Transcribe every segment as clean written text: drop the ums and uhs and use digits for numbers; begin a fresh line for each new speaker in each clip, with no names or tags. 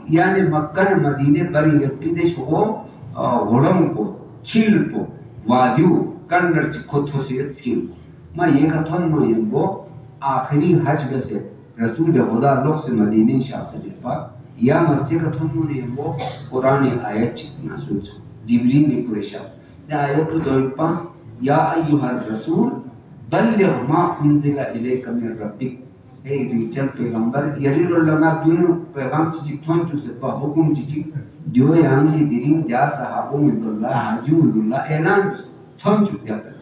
yani Makka Madine bari yakide shugo غړم کو چیل کو وادیو کنڈر چی کھوتو سے چیل ما یہ کا تھن نو یمبو آخری حج بسے رسول خدا لوگ سے مدینہ شاہ صدیق پاک یا مرچے کا تھن نو یمبو قرآن آیت چی ناسول چھو جبریل نے قریشا یا آیت دوئی پا یا ایوہ الرسول بلغ ما انزل الیک من ربک اے ریچل پیغمبر یریر علماء دونوں پیغام چی تھن چو سے پا حکم چی جو یہاں سے دیرین جا صحابوں میں اللہ حاجوں میں اللہ اعلان تھن چو کیا کرے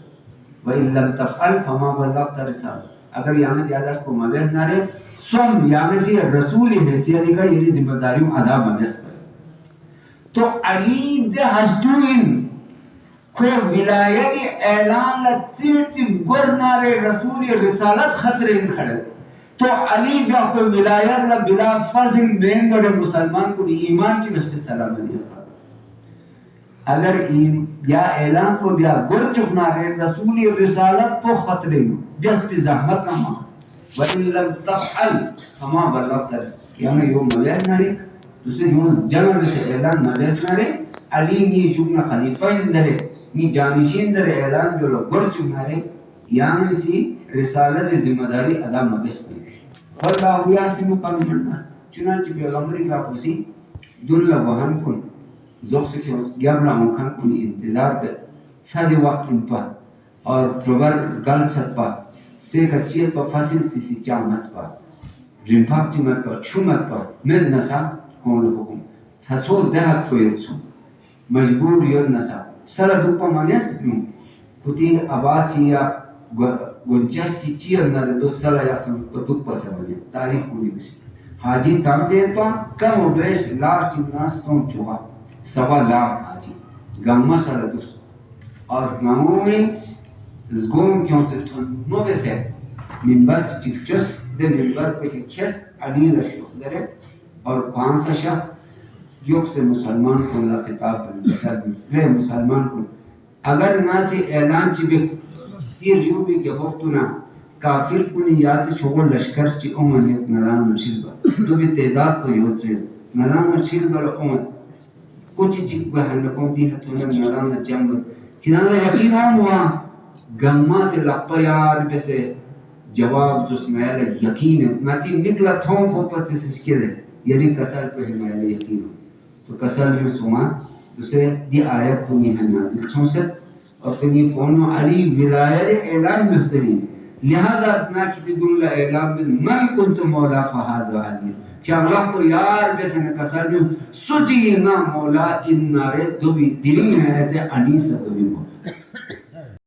وَإِن لَمْ تَفْعَلْ فَمَا بَلَّغْتَ رِسَالَتَهُ اگر یہاں دے اللہ کو مدد نہ رہے سم یہاں سے رسول حیثیت کا یہ ذمہ داریوں ادا بنس کرے تو علی دے حجدوین کوئی ولایت اعلان لچیچ گرنار رسول رسالت خطرے کھڑے تو علی جو آپ ولایت لا بلا فضل بین گڑے مسلمان کو ایمان چی بس سلام علیہ اگر یا اعلان کو بیا گر چکنا رہے رسول رسالت کو خطرے جس پہ زحمت نہ ماں وَإِن لَمْ تَفْعَلْ فَمَا بَلَّغْتَ یعنی یوں مویز نہ رہے دوسرے یوں جنر سے اعلان مویز نہ رہے علی نی چکنا خلیفہ اندرے نی جانشین در اعلان جو لوگ گر چکنا رہے یعنی سی رسالت ذمہ داری ادا مویز نہ واللہ یاسمک من الناس چنانچہ پیغمبری کا خوشی دل وہن کن زخ سے گیابلا مکان کن انتظار بس سادی وقت ان پا اور پروگر گل ست پا سے کچیت پا فصل تیسی چامت پا رنپاک چی مت پا چھومت پا من نسا کون حکم سسو دہت کو یدسو مجبور ید نسا سر دوپا منیس بیون کتی آباچی یا گنچستی چی اندر دو سلا یا سمت کو دک پسر بنے تاریخ کنی بسی حاجی چامچے تو کم و بیش لاکھ چناس تون چوہا سوا لاکھ حاجی گمہ سر دوست اور گموں میں زگون کیوں سے تھن نو بسے منبر چک چس دے منبر پہ کھس علی رشوخ درے اور 500 شخص یوک سے مسلمان کو اللہ خطاب بن مسلمان کو اگر نہ سے اعلان چی بے یہ ریو بھی کہ وقتنا کافر کنی یاد چھوڑ لشکر چی امنیت نران مرشل با تو بھی تعداد کو یود سے نران مرشل با امن کچھ چک بہن لکوں دی حتونا نران جنب کنانا یقین آن ہوا گمہ سے لقپا یار بسے جواب جس میل یقین ہے ناتی نکلا تھون فوپا سے سسکل ہے یعنی کسر پہ میل یقین ہو تو کسر یوں سوان دوسرے دی آیت کنی ہے نازل چھونست اور کنی فونو علی ولایت اعلان مسترین لہذا اتنا کی دنیا اعلان من کنت مولا فحاظ علی کہ اللہ کو یار بسن کسر یوں سجی نا مولا ان نارے دو بھی دلی ہے علی سے دو بھی مولا